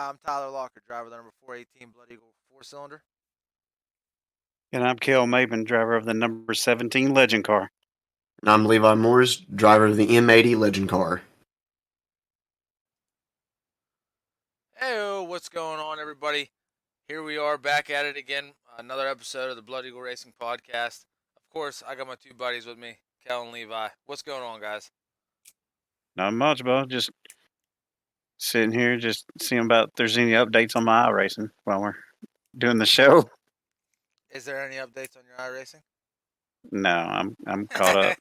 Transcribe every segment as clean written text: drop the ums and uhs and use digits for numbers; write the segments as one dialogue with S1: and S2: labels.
S1: I'm Tyler Locker, driver of the number 418 Blood Eagle 4-cylinder.
S2: And I'm Cale Maben, driver of the number 17 Legend car.
S3: And I'm Levi Moores, driver of the M80 Legend car.
S1: Hey, what's going on, everybody? Here we are back at it again. Another episode of the Blood Eagle Racing podcast. Of course, I got my two buddies with me, Cale and Levi. What's going on, guys?
S2: Not much, bro. Just sitting here, just seeing about if there's any updates on my iRacing while we're doing the show.
S1: Is there any updates on your iRacing?
S2: No, I'm caught up.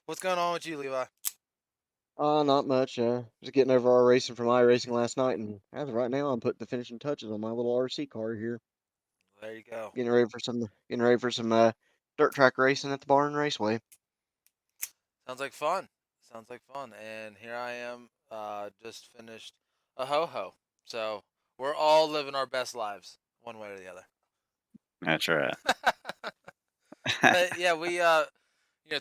S1: What's going on with you, Levi?
S4: Not much. Just getting over our racing from iRacing last night, and as of right now, I'm putting the finishing touches on my little RC car here.
S1: There you go.
S4: Getting ready for some dirt track racing at the Barn Raceway.
S1: Sounds like fun. And here I am, just finished a ho-ho. So we're all living our best lives, one way or the other.
S2: That's right.
S1: But yeah, we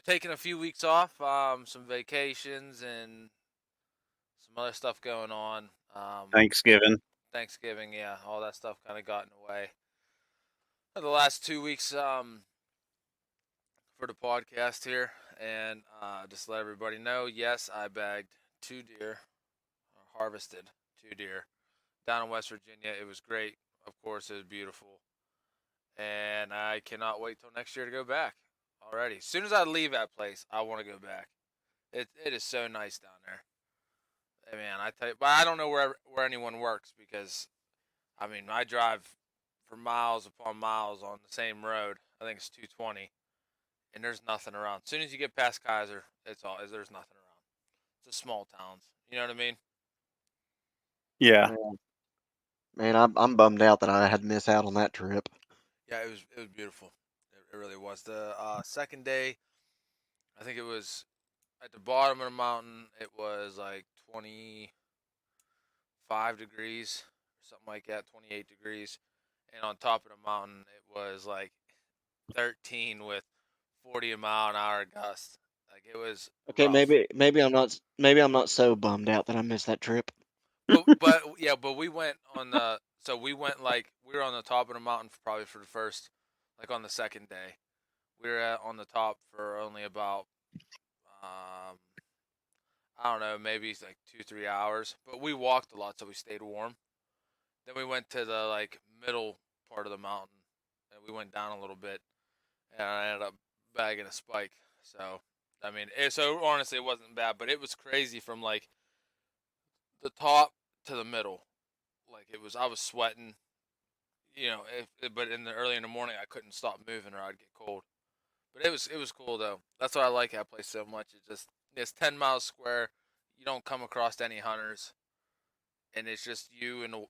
S1: taking a few weeks off, some vacations and some other stuff going on.
S2: Thanksgiving.
S1: Thanksgiving, yeah, all that stuff kind of got in the way. The last 2 weeks, for the podcast here, and just let everybody know, yes, I bagged 2 deer, or harvested 2 deer down in West Virginia. It was great. Of course, it was beautiful, and I cannot wait till next year to go back. Already, as soon as I leave that place, I want to go back. It is so nice down there. Hey, man, I tell you, but I don't know where anyone works because, I mean, I drive for miles upon miles on the same road. I think it's 220, and there's nothing around. As soon as you get past Kaiser, there's nothing around. It's a small town. You know what I mean?
S2: Yeah.
S4: Man, I'm bummed out that I had to miss out on that trip.
S1: Yeah, it was beautiful. It really was. The second day, I think it was at the bottom of the mountain. It was like 25 degrees, or something like that, 28 degrees, and on top of the mountain, it was like 13 with 40 mile an hour gusts. Like it was
S4: Okay,
S1: rough.
S4: maybe I'm not so bummed out that I missed that trip.
S1: But we went on the so we went like we were on the top of the mountain probably for the first, like on the second day. We were on the top for only about um I don't know, maybe it's like 2-3 hours. But we walked a lot, so we stayed warm. Then we went to the like middle part of the mountain, and we went down a little bit, and I ended up bagging a spike. So I mean, so honestly, it wasn't bad, but it was crazy from like the top to the middle. Like I was sweating, but early in the morning, I couldn't stop moving or I'd get cold. But it was cool though. That's why I like that place so much. It's 10 miles square. You don't come across any hunters, and it's just you in the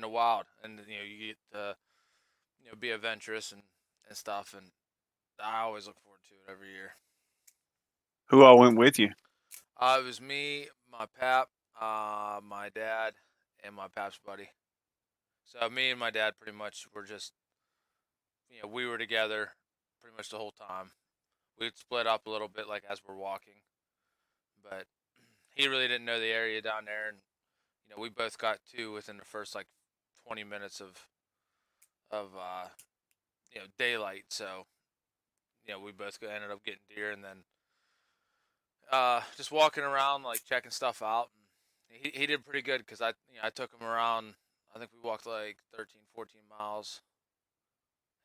S1: wild, and you get to be adventurous and stuff. And I always look forward to it every year.
S2: Who all went with you?
S1: It was me, my pap, my dad, and my pap's buddy. So me and my dad pretty much were just, we were together pretty much the whole time. We'd split up a little bit, like as we're walking, but he really didn't know the area down there, and we both got two within the first like 20 minutes of daylight. So we both ended up getting deer, and then just walking around like checking stuff out. And he did pretty good because I took him around. I think we walked like 13, 14 miles,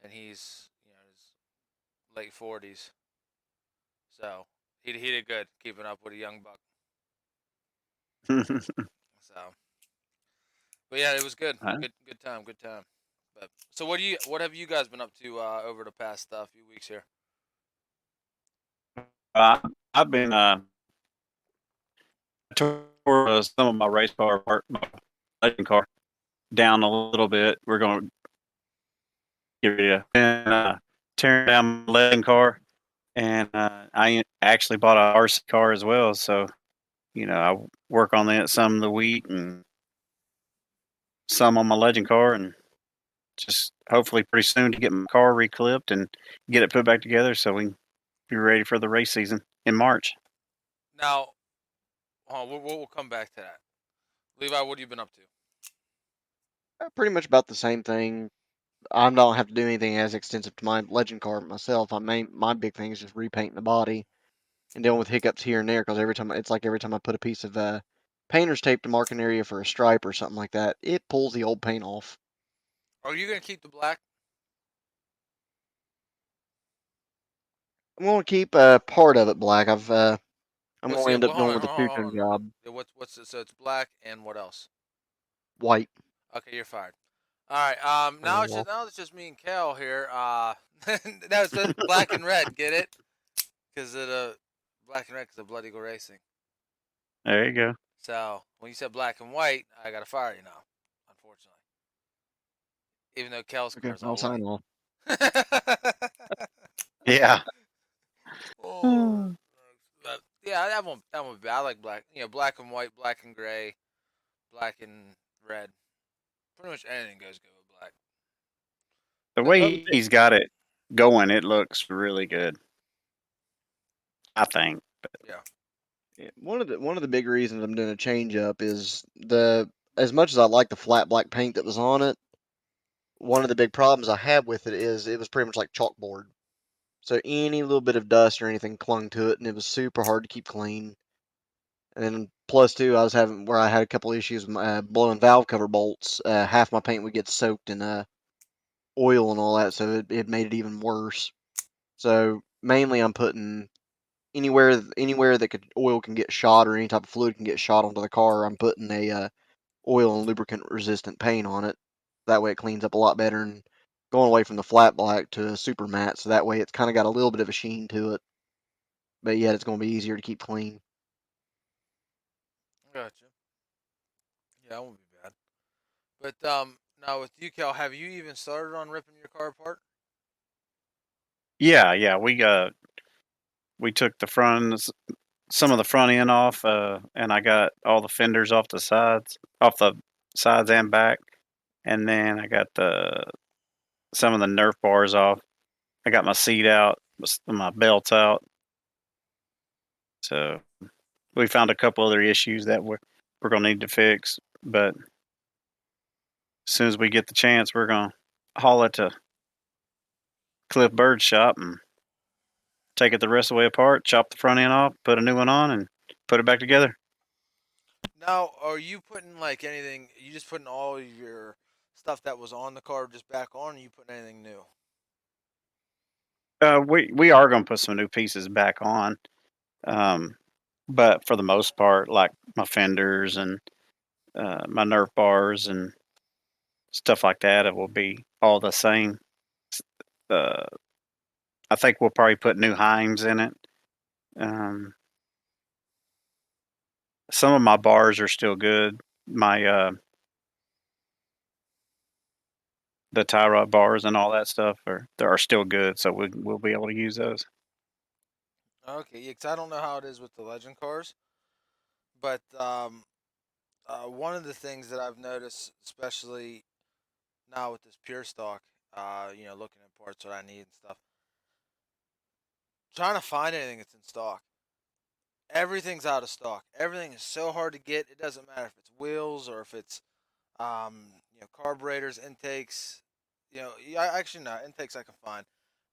S1: and he's his late 40s. So he did good keeping up with a young buck. So, but yeah, it was good. Good time. But so what have you guys been up to over the past few weeks here?
S2: I've been tore some of my race car apart, my Legend car down a little bit. We're going to get rid of and tearing down my Legend car, and I actually bought a RC car as well. So I work on that some of the week and some on my Legend car, and just hopefully pretty soon to get my car reclipped and get it put back together so we can be ready for the race season in March.
S1: Now, we'll come back to that. Levi, what have you been up to?
S4: Pretty much about the same thing. I don't have to do anything as extensive to my legend car myself. My big thing is just repainting the body and dealing with hiccups here and there because every time I put a piece of painter's tape to mark an area for a stripe or something like that, it pulls the old paint off.
S1: Are you gonna keep the black?
S4: I'm gonna keep part of it black. I'm
S1: What's
S4: gonna
S1: the?
S4: end
S1: Well,
S4: up
S1: hold
S4: going
S1: on,
S4: with a
S1: hold on, hold
S4: two-tone
S1: on.
S4: job,
S1: Yeah, what's it? So it's black and what else?
S4: white.
S1: Okay, you're fired. All right.
S4: Oh, well.
S1: Now it's just me and Cale here. No, it's just black and red. Get it? Because of the black and red because of Blood Eagle Racing.
S2: There you go.
S1: So when you said black and white, I gotta fire you now. Unfortunately, even though Cale's car
S4: Okay,
S1: is
S4: I'll
S1: all
S4: sign
S1: white.
S4: off.
S2: Yeah.
S1: Oh, but yeah, that won't be bad. I like black. You know, black and white, black and gray, black and red. Pretty much anything goes good with black.
S2: The
S1: But
S2: way he's got it going, it looks really good. I think.
S1: yeah,
S4: Yeah, one of the big reasons I'm doing a change up is the as much as I like the flat black paint that was on it, one of the big problems I had with it is it was pretty much like chalkboard. So any little bit of dust or anything clung to it, and it was super hard to keep clean. And then plus two, I was having where I had a couple issues with blowing valve cover bolts. Half my paint would get soaked in oil and all that, so it made it even worse. So mainly, I'm putting anywhere that oil can get shot or any type of fluid can get shot onto the car. I'm putting a oil and lubricant resistant paint on it. That way, it cleans up a lot better and going away from the flat black to a super matte. So that way, it's kind of got a little bit of a sheen to it, but yet it's going to be easier to keep clean.
S1: gotcha. Yeah, that won't be bad. But now with you, Cal, have you even started on ripping your car apart?
S2: Yeah. We took some of the front end off, and I got all the fenders off the sides and back, and then I got some of the Nerf bars off. I got my seat out, my belts out. So we found a couple other issues that we're gonna need to fix, but as soon as we get the chance, we're gonna haul it to Cliff Bird's shop and take it the rest of the way apart, chop the front end off, put a new one on, and put it back together.
S1: Now, are you putting like anything? You just putting all of your stuff that was on the car just back on, or you putting anything new?
S2: We are gonna put some new pieces back on, um, but for the most part, like my fenders and my Nerf bars and stuff like that, it will be all the same. Uh, I think we'll probably put new Heims in it. Um, some of my bars are still good. My the tie rod bars and all that stuff are still good, so we'll be able to use those.
S1: Okay, yeah, 'cause I don't know how it is with the legend cars, but one of the things that I've noticed, especially now with this pure stock, you know, looking at parts what I need and stuff, trying to find anything that's in stock. Everything's out of stock. Everything is so hard to get. It doesn't matter if it's wheels or if it's you know, carburetors, intakes. You know, yeah, actually not intakes I can find,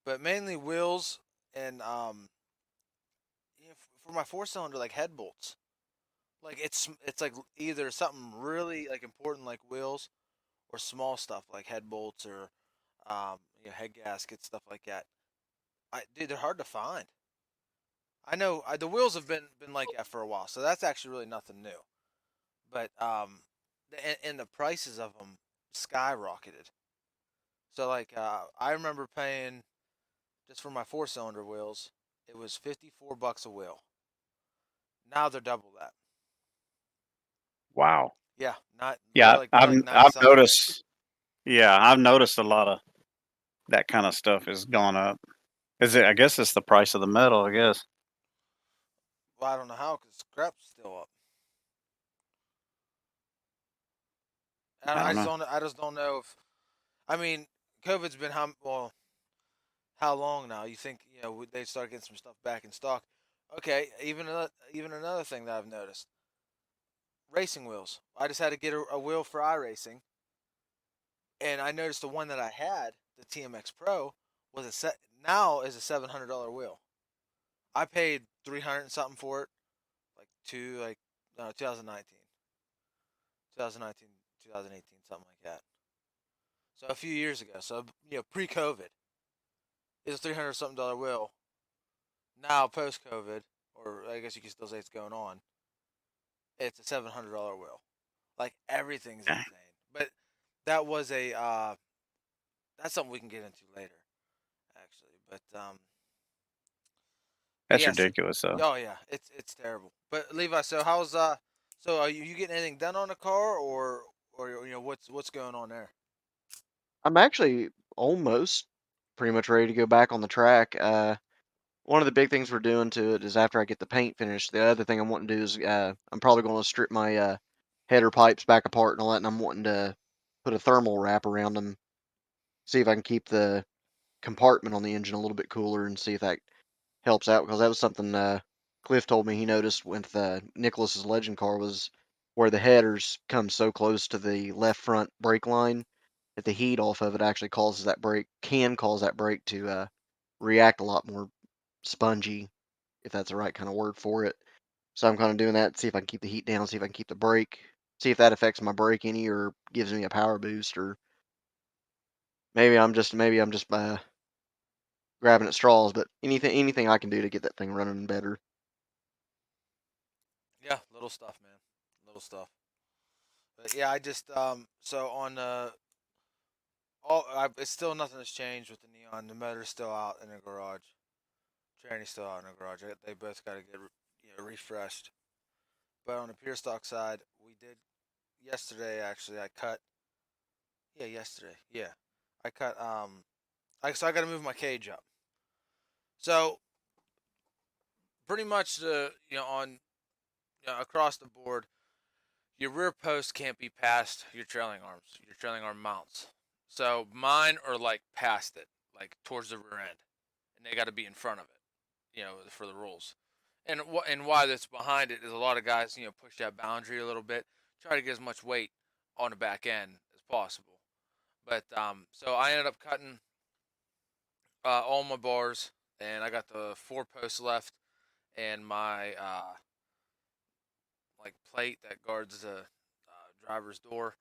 S1: but mainly wheels and you know, for my four cylinder like head bolts. Like it's like either something really like important like wheels or small stuff like head bolts or you know, head gaskets, stuff like that. Dude, they're hard to find. I know the wheels have been like that for a while, so that's actually really nothing new. But and the prices of them skyrocketed. So like I remember paying just for my four cylinder wheels, it was $54 a wheel. Now they're double that.
S2: Wow.
S1: Yeah, not
S2: Yeah,
S1: they're like 90
S2: I've
S1: something.
S2: noticed. Yeah, I've noticed a lot of that kind of stuff has gone up. Is it? I guess it's the price of the metal. I guess.
S1: Well, I don't know how because scrap's still up.
S2: I don't know.
S1: I just don't know if. I mean, COVID's been how long now? You think you know they start getting some stuff back in stock? Okay, even another thing that I've noticed: racing wheels. I just had to get a wheel for iRacing, And I noticed the one that I had, the TMX Pro, was now is a $700 wheel. I paid 300 and something for it, like 2019, 2019, 2018, something like that. So a few years ago. So pre-COVID, it's a $300 something wheel. Now post-COVID, or I guess you can still say it's going on, it's a $700 wheel. Like everything's
S2: Okay.
S1: insane. But that was that's something we can get into later, actually. But
S2: That's
S1: yes,
S2: ridiculous, though.
S1: oh yeah, it's terrible. But Levi, so how's so are you getting anything done on the car, or what's going on there?
S4: I'm actually almost pretty much ready to go back on the track. One of the big things we're doing to it is after I get the paint finished, the other thing I'm wanting to do is I'm probably going to strip my header pipes back apart and all that, and I'm wanting to put a thermal wrap around them, see if I can keep the compartment on the engine a little bit cooler and see if that helps out, because that was something Cliff told me he noticed with Nicholas's Legend car, was where the headers come so close to the left front brake line that the heat off of it actually causes that brake, can cause that brake to react a lot more spongy, if that's the right kind of word for it. So I'm kind of doing that, see if I can keep the heat down, see if I can keep the brake, see if that affects my brake any or gives me a power boost, or maybe I'm just grabbing at straws. But anything I can do to get that thing running better.
S1: Yeah, little stuff, man, little stuff. But yeah, I just so on it's still nothing has changed with the neon. The motor's still out in the garage. Tranny's still out in the garage. They both got to get refreshed. But on the pure stock side, we did yesterday. Actually, I cut. Yeah, yesterday. Yeah, I cut. So I got to move my cage up. So pretty much on across the board, your rear post can't be past your trailing arms, your trailing arm mounts. So mine are like past it, like towards the rear end, and they got to be in front of it, for the rules. And why that's behind it is a lot of guys, push that boundary a little bit, try to get as much weight on the back end as possible. But so I ended up cutting all my bars, and I got the 4 posts left, and my like plate that guards the driver's door.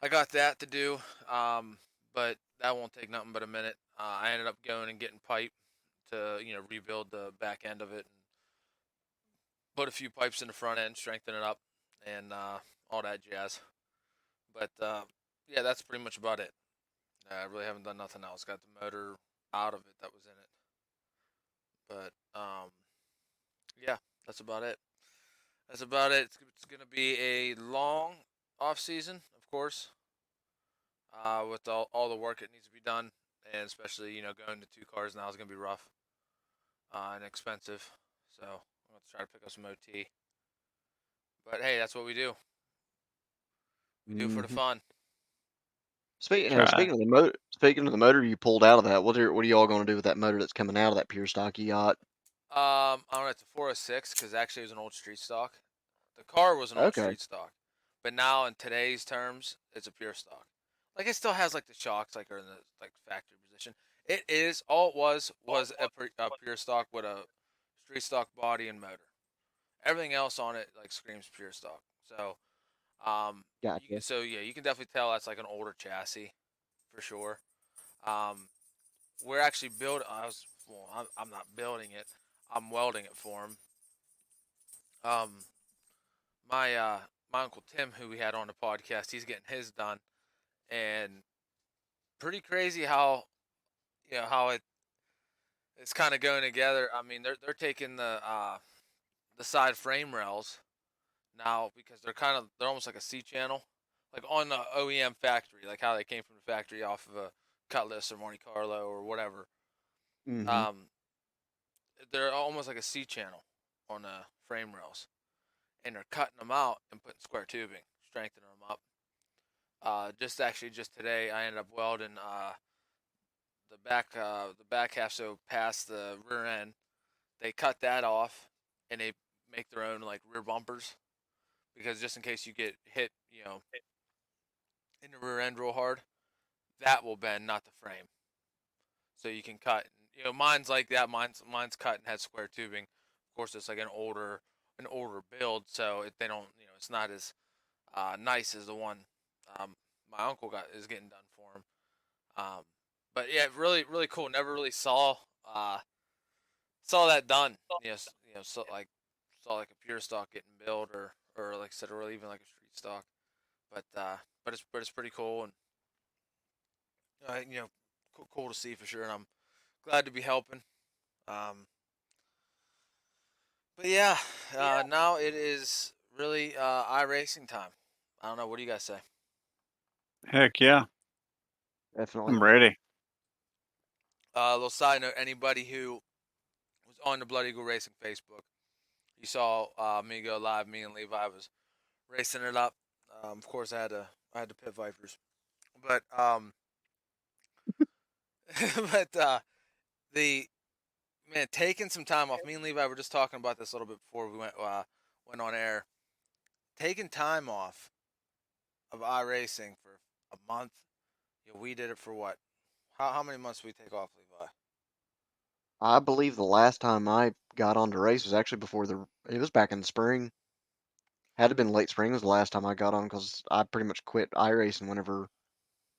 S1: I got that to do, but that won't take nothing but a minute. I ended up going and getting pipe to rebuild the back end of it and put a few pipes in the front end, strengthen it up, and all that jazz. But yeah, that's pretty much about it. I really haven't done nothing else. Got the motor out of it that was in it, but yeah, that's about it. That's about it. It's gonna be a long off season, of course, with all the work that needs to be done, and especially going to 2 cars now is gonna be rough and expensive. So I'm gonna try to pick up some OT. But hey, that's what we do. We do it for the
S4: Mhm.
S1: fun.
S4: Speaking
S2: Try.
S4: speaking of the motor, you pulled out of that, what are y'all going to do with that motor that's coming out of that pure stock yacht?
S1: I don't know. It's a 406 because actually it was an old street stock. The car was an old
S4: Okay,
S1: street stock, but now in today's terms, it's a pure stock. Like it still has like the shocks like are in the like factory position. It is all it was a pure stock with a street stock body and motor. Everything else on it like screams pure stock. So
S4: gotcha.
S1: so yeah, you can definitely tell that's like an older chassis for sure. Um, we're actually building. I'm not building it. I'm welding it for him. Um, my uncle Tim, who we had on the podcast, he's getting his done, and pretty crazy how how it's kind of going together. I mean, they're taking the side frame rails now because they're almost like a C channel, like on the OEM factory, like how they came from the factory off of a Cutlass or Monte Carlo or whatever.
S4: Hmm.
S1: Um, they're almost like a C channel on the frame rails, and they're cutting them out and putting square tubing, strengthening them up. Just today, I ended up welding the back half so past the rear end. They cut that off, and they make their own like rear bumpers because just in case you get hit, in the rear end real hard. that will bend, not the frame. So you can cut. You know, mine's like that. Mine's cut and has square tubing. Of course, it's like an older build, so they don't. You know, it's not as nice as the one my uncle is getting done for him. But yeah, really cool. Never really saw that done. So saw like a pure stock getting built, or like I said, or even like a street stock. But it's pretty cool, and cool to see for sure. And I'm glad to be helping. Um, but yeah, now it is really iRacing time. I don't know. What do you guys say?
S2: Heck yeah,
S4: Definitely.
S2: I'm ready.
S1: A little side note: anybody who was on the Blood Eagle Racing Facebook, you saw me go live. Me and Levi was racing it up. Of course, I had to pit Vipers, but but the man taking some time off. Me and Levi were just talking about this a little bit before we went on air. Taking time off of iRacing for a month. You know, we did it for what? How many months did we take off, Levi?
S4: I believe the last time I got on to race was actually it was back in the spring. Had to have been late spring was the last time I got on because I pretty much quit iRacing whenever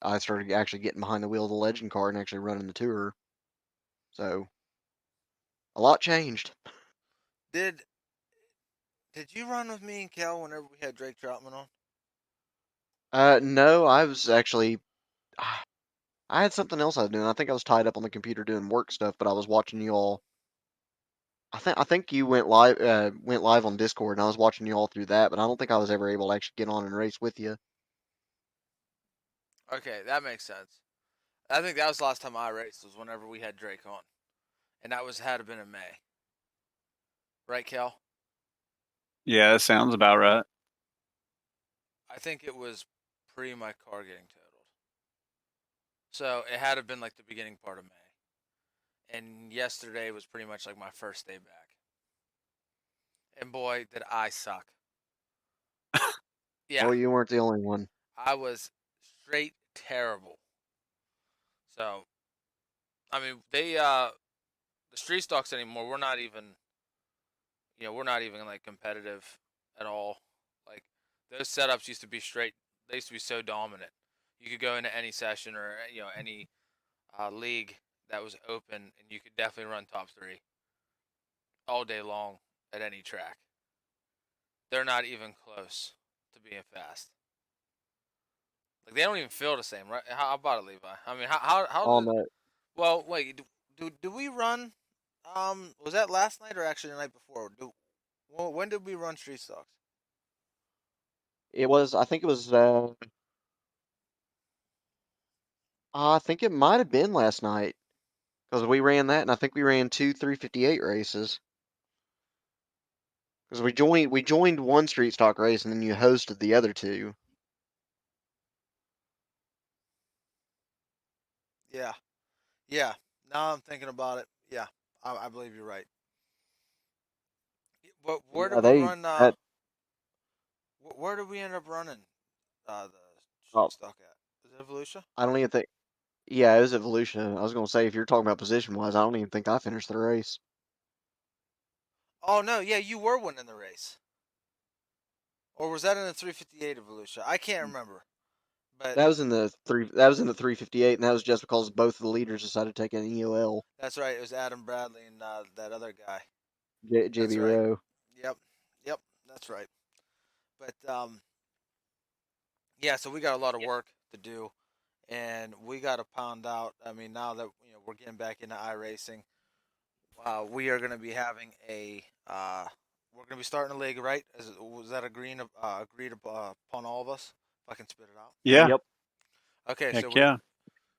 S4: I started actually getting behind the wheel of the legend car and actually running the tour. So a lot changed.
S1: Did did you run with me and Cale whenever we had Drake Troutman on?
S4: No, I was actually I had something else I was doing. I think I was tied up on the computer doing work stuff, but I was watching you all. I think you went live on Discord, and I was watching you all through that, but I don't think I was ever able to actually get on and race with you.
S1: Okay, that makes sense. I think that was the last time I raced was whenever we had Drake on, and that had to been in May, right, Cal?
S2: Yeah, that sounds about right.
S1: I think it was pre my car getting totaled, so it had to been like the beginning part of May, and yesterday was pretty much like my first day back, and boy, did I suck. Yeah,
S4: Well, you weren't the only one.
S1: I was straight terrible. So I mean, the street stocks anymore. We're not even like competitive at all. Like those setups used to be straight. They used to be so dominant. You could go into any session or any league that was open, and you could definitely run top three all day long at any track. They're not even close to being fast. Like they don't even feel the same, right? How about it, Levi? I mean, how
S4: On
S1: did?
S4: that,
S1: Well, wait. Do we run? Was that last night or actually the night before? When did we run street stocks?
S4: it was. I think it was. I think it might have been last night because we ran that, and I think we ran two 358 races. Because we joined one street stock race, and then you hosted the other two.
S1: Yeah, yeah. Now I'm thinking about it. Yeah, I believe you're right. But where
S4: Yeah,
S1: did we run?
S4: that.
S1: Where did we end up running the
S4: Oh,
S1: street stock at? Is it Evolution?
S4: I don't even think. Yeah, it was Evolution. I was gonna say if you're talking about position wise, I don't even think I finished the race.
S1: Oh no, yeah, you were winning the race. Or was that in the 358 Evolution? I can't remember. But
S4: That was in the three. That was in the 358, and that was just because both of the leaders decided to take an EOL.
S1: that's right. It was Adam Bradley and that other guy. That's
S4: JB
S1: right.
S4: Rowe.
S1: Yep, yep. That's right. But yeah. So we got a lot of work to do, and we got to pound out. I mean, now that we're getting back into iRacing, we are going to be having a. We're going to be starting a league, right? Was that agreed upon all of us? If I can spit it out.
S2: Yeah,
S4: Yep.
S1: Okay,
S2: heck yeah.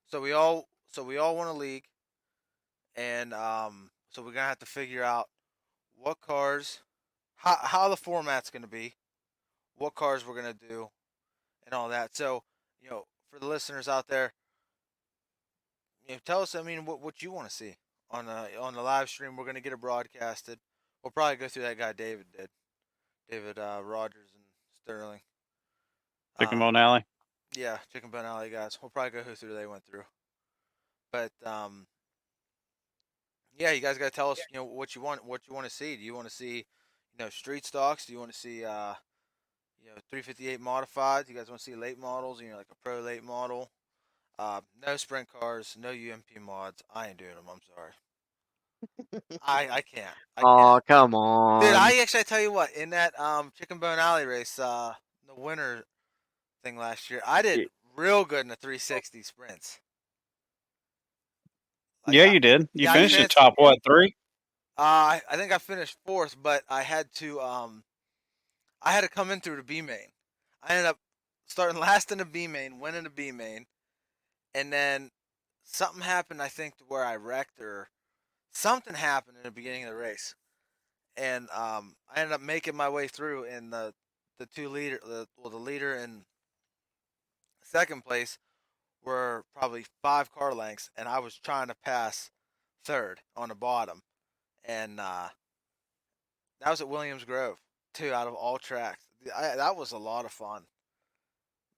S1: so we all want a league, and so we're gonna have to figure out what cars, how the format's gonna be, what cars we're gonna do, and all that. So for the listeners out there, tell us. I mean, what you want to see on the live stream. We're gonna get it broadcasted. We'll probably go through that guy David did, David Rogers and Sterling.
S2: Pick 'em
S1: Um,
S2: on alley.
S1: Yeah, Chicken Bone Alley guys. We'll probably go through they went through. But yeah, you guys got to tell us, what you want to see. Do you want to see, street stocks? Do you want to see 358 modified? Do you guys want to see late models, like a pro late model? No sprint cars, no UMP mods. I ain't doing them. I'm sorry. I can't. I
S4: Oh,
S1: can't.
S4: come
S1: Dude,
S4: on.
S1: I tell you what, in that Chicken Bone Alley race, the winter thing last year, I did
S2: Y-
S1: real good in the 360 sprints. Like
S2: Yeah, you did. You
S1: I
S2: finished at
S1: transferred.
S2: top what 3?
S1: I think I finished fourth, but I had to come in through the B main. I ended up starting last in the B main, winning the B main, and then something happened. I think to where I wrecked or something happened in the beginning of the race, and I ended up making my way through in the the leader and second place were probably 5 car lengths, and I was trying to pass third on the bottom, and that was at Williams Grove, 2 out of all tracks. That was a lot of fun,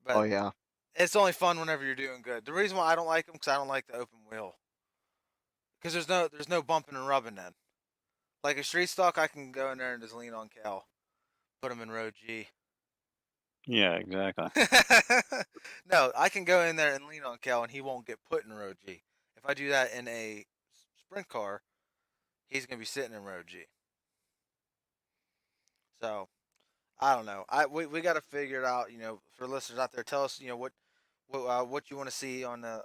S4: Oh,
S1: but
S4: yeah.
S1: it's only fun whenever you're doing good. The reason why I don't like them because I don't like the open wheel, because there's no bumping and rubbing then. Like a street stock, I can go in there and just lean on Cale, put him in row G.
S2: Yeah, exactly.
S1: No, I can go in there and lean on Cal, and he won't get put in row G. If I do that in a sprint car, he's gonna be sitting in row G. So I don't know. We got to figure it out. For listeners out there, tell us what you want to see on the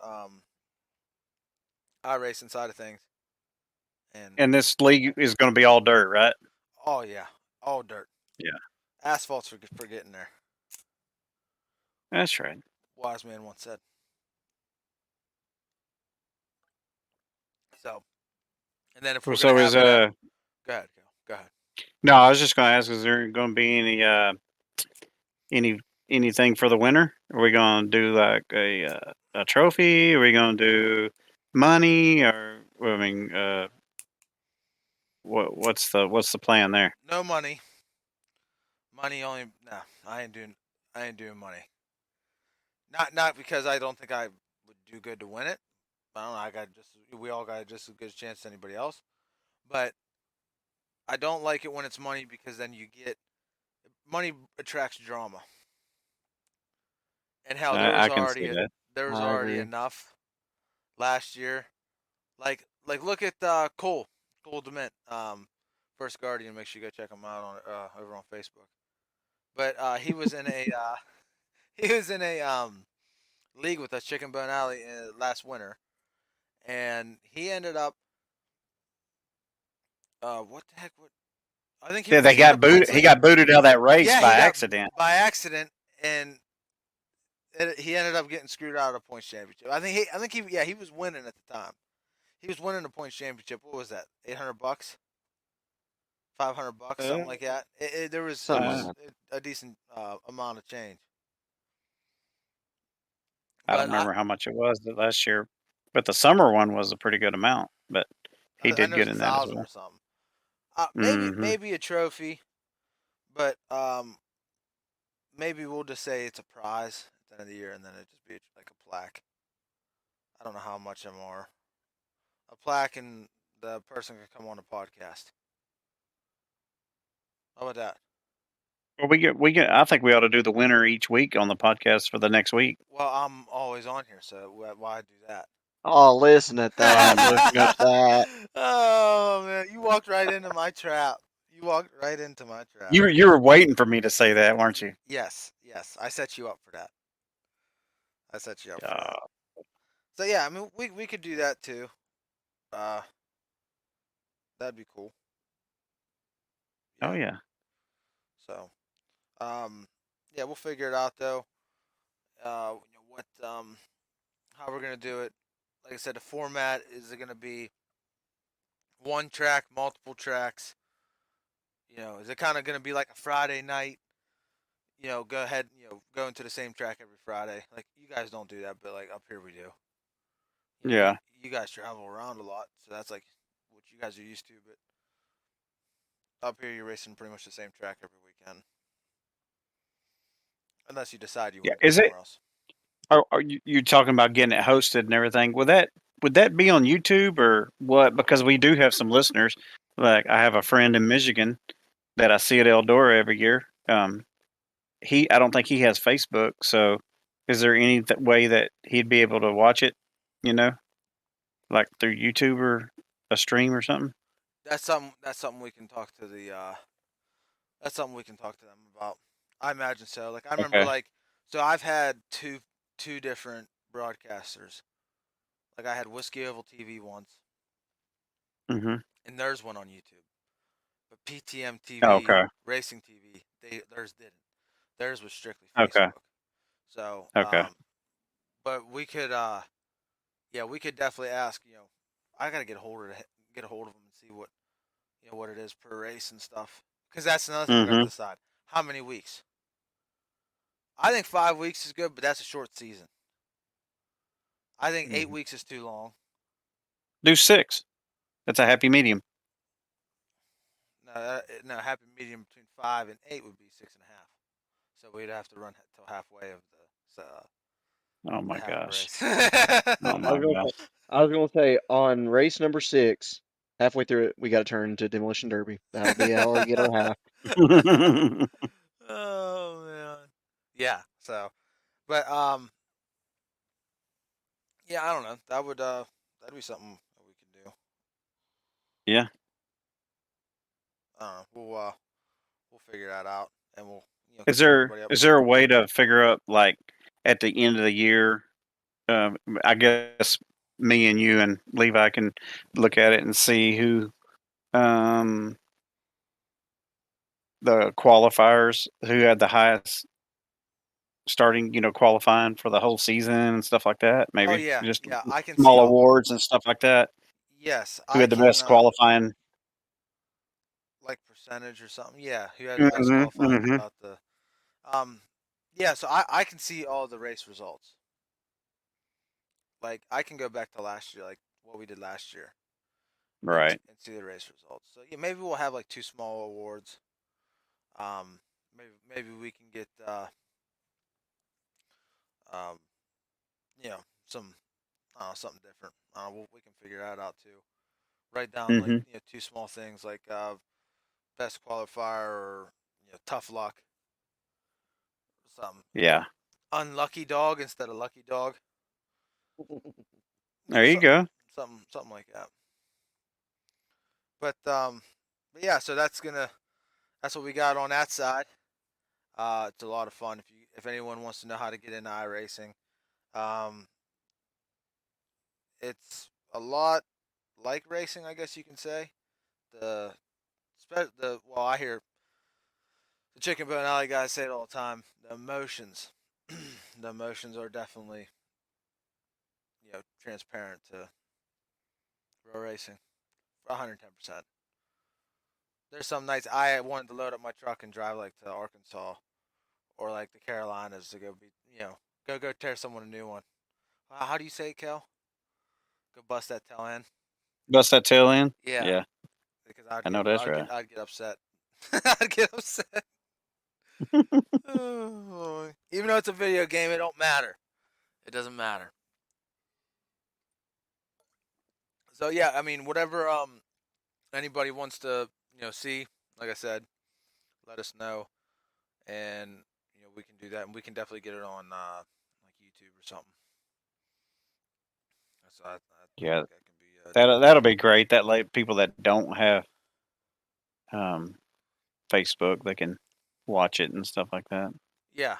S1: iRacing side of things. And
S2: And this league is going to be all dirt, right?
S1: oh yeah, all dirt.
S2: Yeah,
S1: Asphalt's for getting there.
S2: that's right.
S1: Wise man once said. So, and then if we're
S2: So
S1: gonna
S2: is
S1: have it at, go ahead, Cal. Go ahead.
S2: no, I was just going to ask: is there going to be any anything for the winner? Are we going to do like a trophy? Are we going to do money? Or I mean, what's the plan there?
S1: No money. Money only. Nah, I ain't doing money. Not because I don't think I would do good to win it. I don't know. We all got just as good a chance as anybody else. But I don't like it when it's money because then you get money attracts drama. And hell,
S2: I can see that.
S1: there was
S4: I
S1: already
S4: agree.
S1: enough last year. Like look at Cole Dement, First Guardian. Make sure you go check him out on over on Facebook. But he was in a he was in a league with us, Chicken Bone Alley, last winter, and he ended up what the heck? What I think
S2: Yeah,
S1: was
S2: they
S1: he in the
S2: got
S1: points
S2: booted. He
S1: lead?
S2: got booted out of that race
S1: Yeah,
S2: by
S1: he got
S2: accident.
S1: by accident, and he ended up getting screwed out of the points championship. I think he was winning at the time. He was winning the points championship. What was that? $800, $500,
S2: Uh,
S1: something like that. It
S4: Something like
S1: was
S2: uh,
S4: that.
S1: a decent amount of change.
S2: I don't
S1: But
S2: remember how much it was last year, but the summer one was a pretty good amount. But he
S1: I
S2: did
S1: know it's
S2: good
S1: a
S2: in that as
S1: thousand
S2: well.
S1: or something.
S2: Hmm.
S1: Maybe a trophy, but maybe we'll just say it's a prize at the end of the year, and then it just be like a plaque. I don't know how much more. A plaque, and the person can come on the podcast. How about that?
S2: Well, we get. I think we ought to do the winner each week on the podcast for the next week.
S1: Well, I'm always on here, so why do that?
S4: Oh, listen at that. Listen at that.
S1: Oh man, you walked right into my trap. You walked right into my trap.
S2: You were waiting for me to say that, weren't you?
S1: Yes, yes, I set you up for that. I set you up for that.
S2: Uh,
S1: So yeah, I mean, we could do that too. Uh, that'd be cool.
S2: oh
S1: Yeah.
S2: yeah.
S1: So, yeah, we'll figure it out though. What how we're gonna do it? Like I said, the format is it gonna be one track, multiple tracks? Is it kind of gonna be like a Friday night? Go ahead, go into the same track every Friday. Like you guys don't do that, but like up here we do.
S2: Yeah.
S1: You guys travel around a lot, so that's like what you guys are used to. But up here, you're racing pretty much the same track every weekend, unless you decide you
S2: Yeah.
S1: want to go somewhere else.
S2: Are you talking about getting it hosted and everything? Would that be on YouTube or what? Because we do have some listeners. Like I have a friend in Michigan that I see at Eldora every year. I don't think he has Facebook. So, is there any way that he'd be able to watch it? You know, like through YouTube or a stream or something?
S1: That's something we can talk to that's something we can talk to them about. I imagine so. Like I remember,
S2: Okay.
S1: so I've had two different broadcasters. Like I had Whiskey Oval TV once,
S2: Mm-hmm.
S1: and there's one on YouTube. But PTM TV,
S2: Okay.
S1: Racing TV, theirs didn't. Theirs was strictly
S2: Okay.
S1: Facebook. So,
S2: Okay.
S1: but yeah, we could definitely ask. I gotta get a hold of them and see what it is per race and stuff. Because that's another thing we got to
S2: Mm-hmm.
S1: decide. How many weeks? I think 5 weeks is good, but that's a short season. I think 8 weeks is too long.
S2: Do 6. That's a happy medium.
S1: No, happy medium between 5 and 8 would be 6.5. So we'd have to run till halfway of
S2: Oh my
S1: the half
S2: gosh.
S1: race.
S2: Oh my gosh.
S4: I was gonna say on race number 6, halfway through it, we got to turn into Demolition Derby. That'll be how we get our half.
S1: Oh man. Yeah. So, but yeah, I don't know. That'd be something that we could do.
S2: Yeah.
S1: I don't know. We'll figure that out, and we'll
S2: Is
S1: keep
S2: there
S1: everybody
S2: is
S1: updated.
S2: there a way to figure out like at the end of the year? I guess me and you and Levi can look at it and see who the qualifiers who had the highest starting, qualifying for the whole season and stuff like that.
S1: Oh
S2: Maybe
S1: yeah,
S2: just
S1: yeah. I can see
S2: small
S1: all.
S2: awards and stuff like that.
S1: Yes,
S2: Who
S1: I
S2: had the
S1: can.
S2: best qualifying?
S1: Like percentage or something. Yeah, who had the best
S2: Hmm.
S1: qualifying
S2: Hmm.
S1: throughout the. Um, yeah. So I can see all the race results. Like I can go back to last year, like what we did last year,
S2: Right.
S1: and see the race results. So yeah, maybe we'll have like two small awards. Maybe we can get um, some something different. We can figure that out too. Write down like
S2: Hmm.
S1: two small things like best qualifier or tough luck or something.
S2: Yeah.
S1: Unlucky dog instead of lucky dog.
S2: There you
S1: Something
S2: go.
S1: something like that. But yeah, so that's what we got on that side. It's a lot of fun if anyone wants to know how to get into iRacing. Um, it's a lot like racing, I guess you can say. The well, I hear the chicken bone alley guys say it all the time. The emotions, the emotions are definitely transparent to real racing, 110%. There's some nights I wanted to load up my truck and drive like to Arkansas or like the Carolinas to go go tear someone a new one. How do you say it, Kel? Go bust that tail end.
S2: Bust that tail end.
S1: Yeah,
S2: Yeah,
S1: because
S2: I know that's right.
S1: I'd get upset. I'd get upset. Oh, even though it's a video game, it don't matter. It doesn't matter. So yeah, I mean, whatever anybody wants to see, like I said, let us know, and we can do that, and we can definitely get it on like YouTube or something. So I
S2: Yeah,
S1: think that can be
S2: that'll be great. That like people that don't have um, Facebook, they can watch it and stuff like that.
S1: yeah,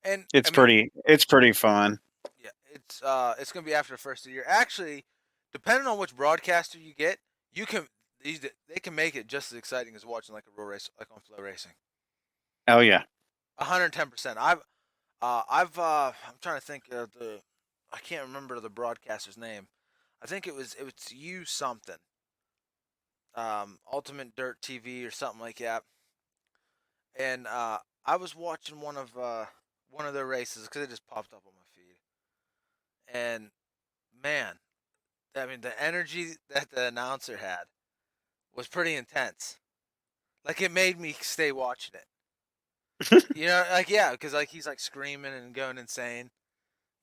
S1: and I
S2: It's
S1: mean,
S2: pretty fun.
S1: yeah, it's gonna be after the first of the year. Actually, depending on which broadcaster you get, you can they can make it just as exciting as watching like a real race, like on Flow Racing.
S2: Oh yeah.
S1: 110%. I'm trying to think of I can't remember the broadcaster's name. I think it was you something. Ultimate Dirt TV or something like that. And I was watching one of their races because it just popped up on my feed. And man, I mean the energy that the announcer had was pretty intense. Like it made me stay watching it. Like yeah, because like he's like screaming and going insane.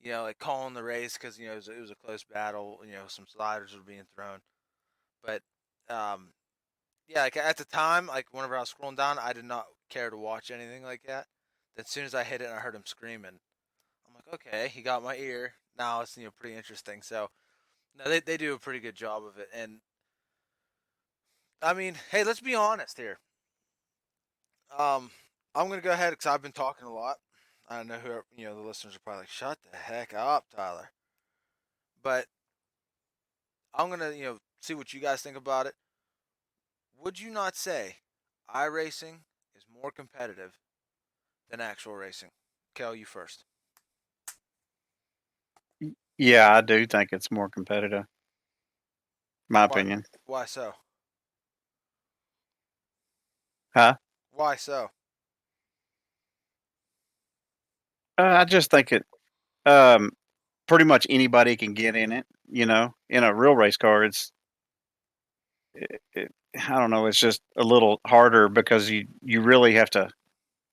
S1: like calling the race because it was a close battle. Some sliders were being thrown, but um, yeah, like at the time, like whenever I was scrolling down, I did not care to watch anything like that. As soon as I hit it, and I heard him screaming. I'm like, okay, he got my ear. Now it's pretty interesting. So no, they do a pretty good job of it. And I mean, hey, let's be honest here. Um, I'm gonna go ahead because I've been talking a lot. I know who the listeners are probably like, shut the heck up, Tyler. But I'm gonna see what you guys think about it. Would you not say iRacing is more competitive than actual racing? Kel, you first.
S2: Yeah, I do think it's more competitive. My
S1: Why?
S2: opinion.
S1: Why so?
S2: Huh?
S1: Why so?
S2: I just think it. Um, pretty much anybody can get in it. In a real race car, I don't know. It's just a little harder because you really have to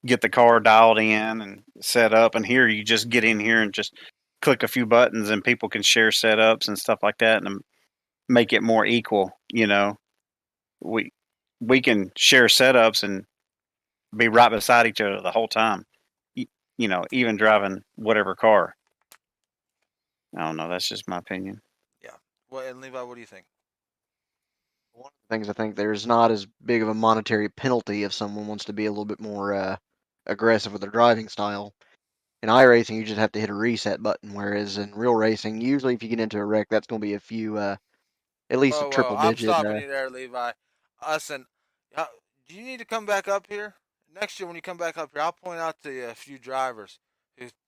S2: get the car dialed in and set up. And here, you just get in here and just click a few buttons, and people can share setups and stuff like that, and make it more equal. We we can share setups and be right beside each other the whole time. Even driving whatever car. I don't know. That's just my opinion.
S1: Yeah. Well, and Levi, what do you think?
S4: One of the things I think there's not as big of a monetary penalty if someone wants to be a little bit more aggressive with their driving style. In iRacing, you just have to hit a reset button, whereas in real racing, usually if you get into a wreck, that's going to be a few, at least a
S1: Whoa, whoa!
S4: triple
S1: I'm
S4: digit.
S1: stopping you there, Levi. Listen, do you need to come back up here next year? When you come back up here, I'll point out to you a few drivers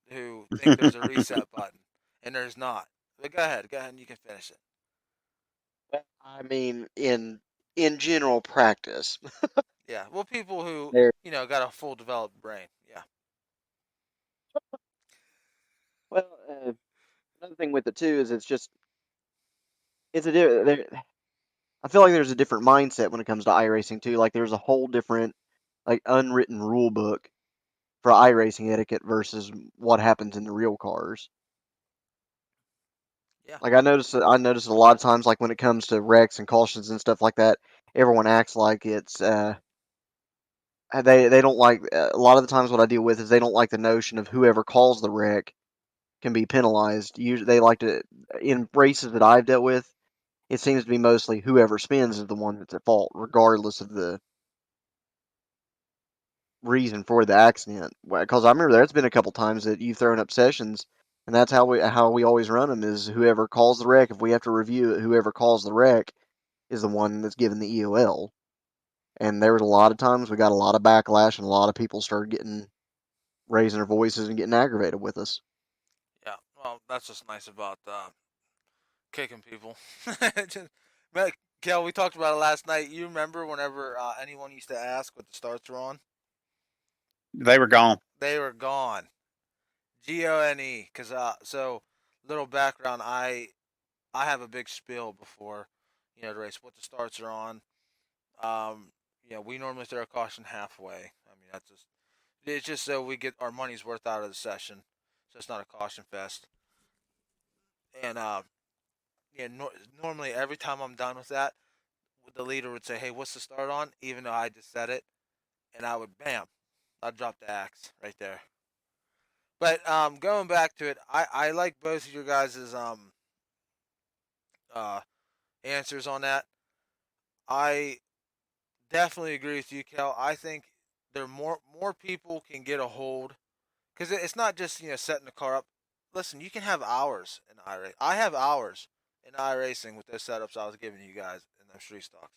S1: who think there's a reset button and there's not. But go ahead, and you can finish it.
S4: I mean, in general practice,
S1: Yeah. Well, people who
S4: there.
S1: got a full developed brain. Yeah.
S4: Well, another thing with it too is it's a there. I feel like there's a different mindset when it comes to iRacing too. Like there's a whole different like unwritten rule book for iRacing etiquette versus what happens in the real cars.
S1: Yeah.
S4: Like I noticed a lot of times like when it comes to wrecks and cautions and stuff like that, everyone acts like it's they don't like a lot of the times what I deal with is they don't like the notion of whoever calls the wreck can be penalized. Usually they like to in races that I've dealt with, it seems to be mostly whoever spins is the one that's at fault, regardless of the reason for the accident. Because I remember there's been a couple times that you've thrown up sessions, and that's how we always run them is whoever calls the wreck. If we have to review it, whoever calls the wreck is the one that's given the EOL. And there was a lot of times we got a lot of backlash, and a lot of people started getting raising their voices and getting aggravated with us.
S1: Yeah. Well, that's just nice about kicking people. Just, Kel, we talked about it last night. You remember whenever anyone used to ask what the starts were on?
S2: They were gone.
S1: They were gone. Gone. Cause so little background. I have a big spiel before the race. What the starts are on. We normally throw a caution halfway. I mean it's just so we get our money's worth out of the session. So it's not a caution fest. And normally every time I'm done with that, the leader would say, "Hey, what's the start on?" Even though I just said it, and I would bam, I'd drop the axe right there. But going back to it, I like both of your guys' uh, answers on that. I definitely agree with you, Kel. I think there more people can get a hold because it's not just setting the car up. Listen, you can have hours in iRacing. I have hours in iRacing with those setups I was giving you guys in those street stocks,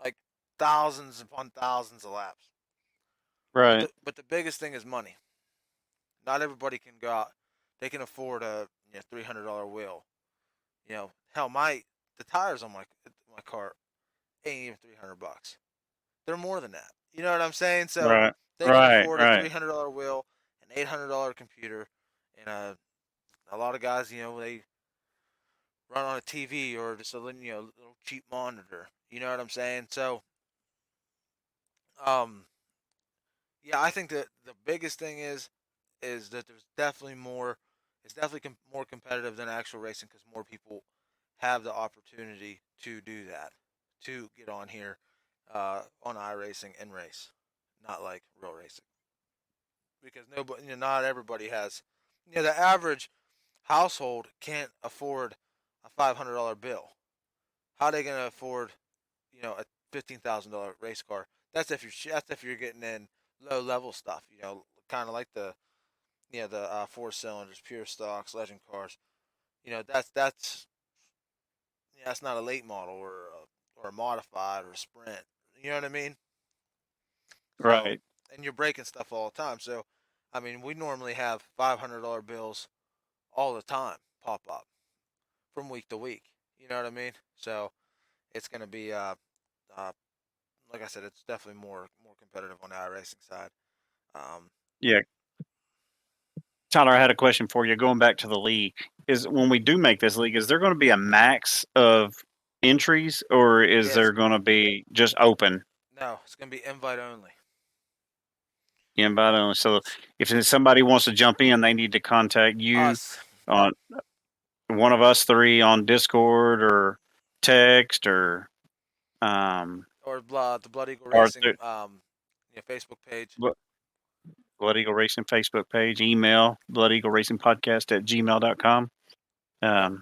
S1: like thousands upon thousands of laps. But
S2: Right.
S1: the biggest thing is money. Not everybody can go out. They can afford a $300 wheel. Hell, the tires on my car ain't even $300. They're more than that. You know what I'm saying? So
S2: Right.
S1: they can
S2: Right.
S1: afford a
S2: Right.
S1: $300 wheel, an $800 computer, and a lot of guys, they run on a TV or just a little cheap monitor. You know what I'm saying? So, yeah, I think that the biggest thing is that there's definitely more It's definitely more competitive than actual racing because more people have the opportunity to do that, to get on here on iRacing and race, not like real racing. Because nobody, not everybody has. The average household can't afford a $500 bill. How are they gonna afford, a $15,000 race car? That's if you're getting in low level stuff. Kind of like the 4 cylinders, pure stocks, legend cars. That's not a late model or a modified or a sprint. You know what I mean? So,
S2: Right.
S1: and you're breaking stuff all the time. So, I mean, we normally have $500 bills all the time pop up from week to week. You know what I mean? So it's going to be, uh, like I said, it's definitely more competitive on the iRacing side. Um,
S2: Yeah. Tyler, I had a question for you. Going back to the league, is when we do make this league, is there going to be a max of entries, or is
S1: yes,
S2: there going to be just open
S1: no, it's going to be invite only.
S2: invite only? So if somebody wants to jump in, they need to contact you
S1: Us
S2: on one of us three on Discord or text or
S1: or the Blood Eagle
S2: or
S1: Racing Facebook page.
S2: Blood Eagle Racing Facebook page, email Blood Eagle Racing Podcast at gmail.com.
S1: Yep.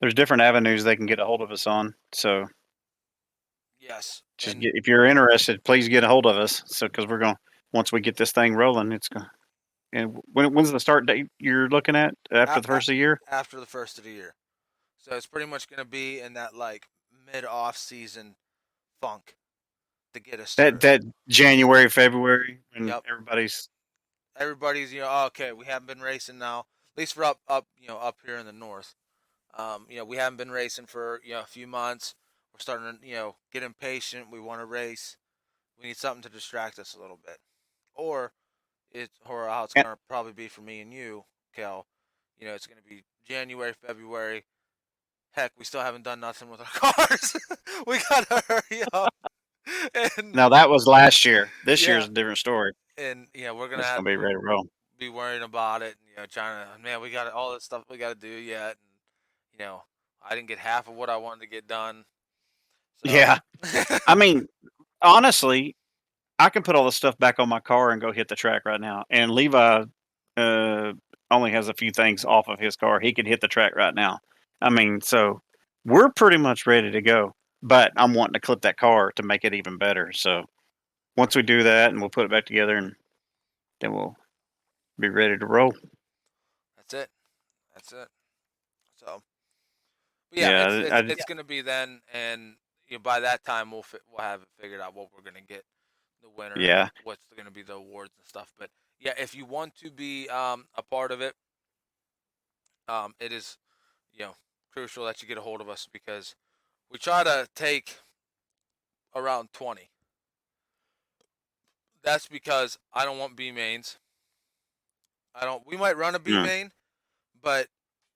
S2: There's different avenues they can get a hold of us on. So
S1: Yes,
S2: just
S1: and
S2: if you're interested, please get a hold of us. So because we're going once we get this thing rolling, it's going. And when's the start date you're looking at after the first of the year?
S1: after the first of the year. So it's pretty much going to be in that like mid off season funk to get us through.
S2: That January, February, when
S1: Yep.
S2: everybody's
S1: Okay, we haven't been racing now. At least for up here in the north. We haven't been racing for a few months. We're starting to get impatient. We want to race. We need something to distract us a little bit, or how it's gonna probably be for me and you, Cal. It's gonna be January, February. Heck, we still haven't done nothing with our cars. We gotta hurry up. And
S2: Now that was last year. This
S1: yeah,
S2: year's a different story.
S1: and we're gonna
S2: It's
S1: have
S2: gonna be ready to roll.
S1: be worrying about it. Trying to man, we got all this stuff we got to do yet, and I didn't get half of what I wanted to get done. So
S2: Yeah, I mean, honestly, I can put all the stuff back on my car and go hit the track right now. And Levi uh, only has a few things off of his car. He could hit the track right now. I mean, so we're pretty much ready to go. But I'm wanting to clip that car to make it even better. So once we do that, and we'll put it back together, and then we'll be ready to roll.
S1: that's it. That's it. So, but yeah, it's
S2: Yeah,
S1: it's it's gonna be then, and by that time we'll have it figured out what we're gonna get the winner and
S2: yeah,
S1: what's gonna be the awards and stuff. But yeah, if you want to be a part of it, it is crucial that you get a hold of us because we try to take around 20. That's because I don't want B mains. I don't. We might run a B
S2: mm,
S1: main, but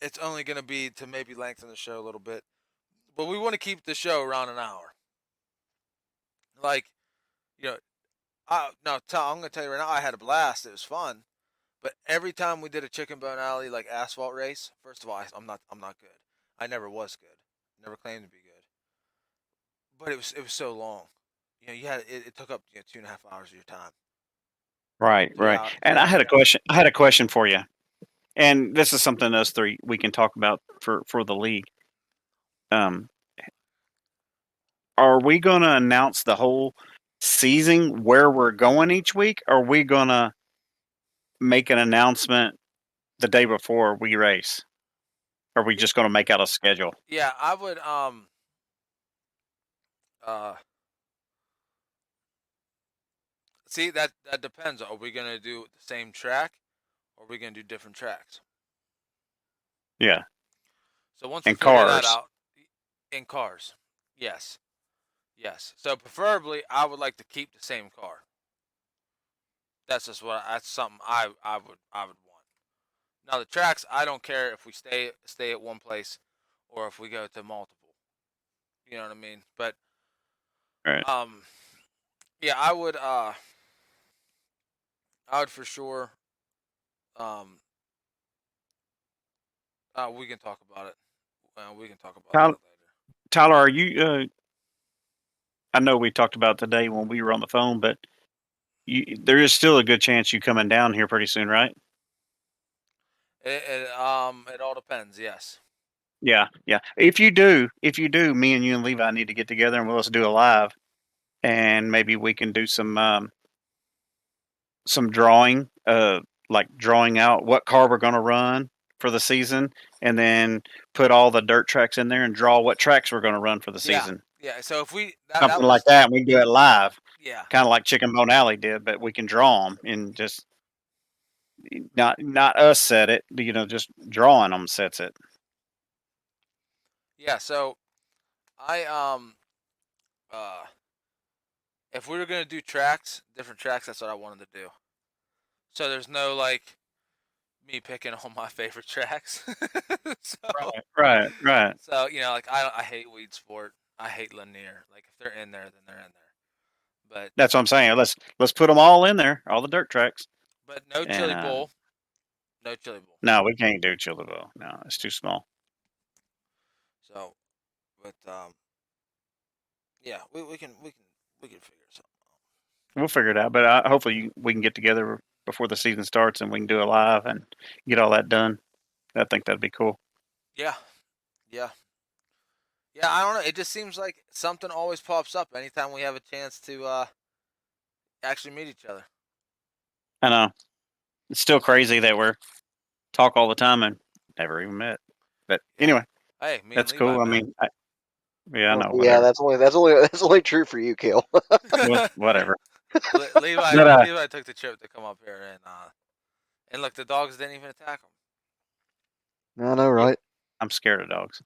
S1: it's only going to be to maybe lengthen the show a little bit. But we want to keep the show around an hour. Like, you know, I'm going to tell you right now, I had a blast. It was fun. But every time we did a Chicken Bone Alley like asphalt race, first of all, I'm not good. I never was good. Never claimed to be good. But it was so long. It took up 2.5 hours of your time.
S2: right,
S1: Three
S2: right.
S1: hour,
S2: And
S1: 3
S2: I
S1: hours.
S2: had a question. I had a question for you. And this is something us three we can talk about for the league. Um, are we going to announce the whole season where we're going each week? Or are we going to make an announcement the day before we race? Or are we just going to make out a schedule?
S1: Yeah, I would uh see that depends. Are we gonna do the same track or are we gonna do different tracks?
S2: Yeah,
S1: So once we
S2: and
S1: figure that
S2: cars.
S1: out in cars. Yes. Yes. So preferably I would like to keep the same car. That's something I would want. Now the tracks I don't care if we stay at one place or if we go to multiple. You know what I mean? But
S2: Right.
S1: um yeah, I would for sure um We can talk about it. We can talk about
S2: Tyler,
S1: that later.
S2: Tyler, are you? I know we talked about today when we were on the phone, but there is still a good chance you coming down here pretty soon, right?
S1: It all depends. Yes.
S2: Yeah, yeah. If you do, me and you and Levi need to get together and let's do a live, and maybe we can do some drawing, like drawing out what car we're going to run for the season, and then put all the dirt tracks in there and draw what tracks we're going to run for the
S1: Yeah.
S2: season.
S1: Yeah. So if we that
S2: Something
S1: was
S2: like that. And we can do it live,
S1: yeah.
S2: kind of like Chicken Bone Alley did, but we can draw them and just not us set it, just drawing them sets it.
S1: Yeah. So I if we were gonna do different tracks, that's what I wanted to do. So there's no like me picking all my favorite tracks. so
S2: Right.
S1: so like I hate Weed Sport. I hate Lanier. Like if they're in there, then they're in there. But
S2: That's what I'm saying. Let's put them all in there, all the dirt tracks.
S1: no
S2: And,
S1: Chili Bowl. No Chili Bowl.
S2: No, we can't do Chilliville. No, it's too small.
S1: So, but yeah, we can figure something out.
S2: We'll figure it out. But hopefully we can get together before the season starts and we can do it live and get all that done. I think that'd be cool.
S1: Yeah. I don't know. It just seems like something always pops up anytime we have a chance to actually meet each other.
S2: I know. It's still crazy that we're talk all the time and never even met. But anyway,
S1: Hey, me
S2: that's
S1: and Levi
S2: cool. I
S1: met.
S2: mean, I know.
S4: Yeah,
S2: Whatever.
S4: that's only true for you, Cale.
S2: Whatever.
S1: Levi
S2: But,
S1: Levi took the trip to come up here and look, the dogs didn't even attack him.
S4: I know, right?
S2: I'm scared of dogs.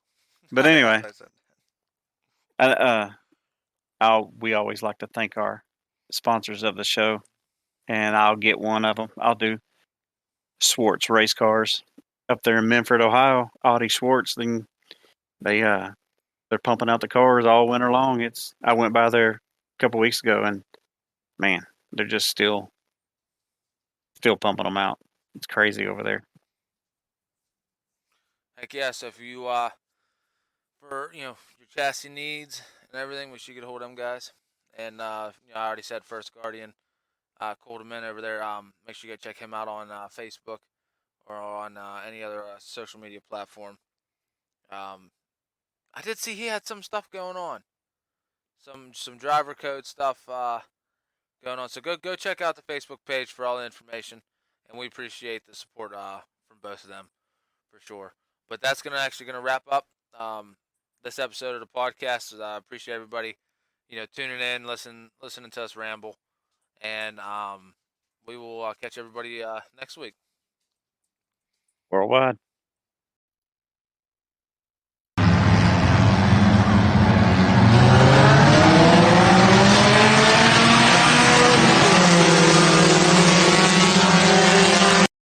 S2: But anyway, we always like to thank our sponsors of the show, and I'll get one of them. I'll do Schwartz Race Cars up there in Menford, Ohio. Audie Schwartz. They're pumping out the cars all winter long. I went by there a couple weeks ago, and man, they're just still pumping them out. It's crazy over there.
S1: Heck yeah! So if you for your chassis needs and everything, we should get a hold of them guys. And I already said First Guardian, called him in over there. Make sure you go check him out on Facebook or on any other social media platform. I did see he had some stuff going on, some driver code stuff going on. So go check out the Facebook page for all the information, and we appreciate the support from both of them for sure. But that's gonna wrap up this episode of the podcast. I appreciate everybody, tuning in, listening to us ramble, and we will catch everybody next week.
S2: Worldwide.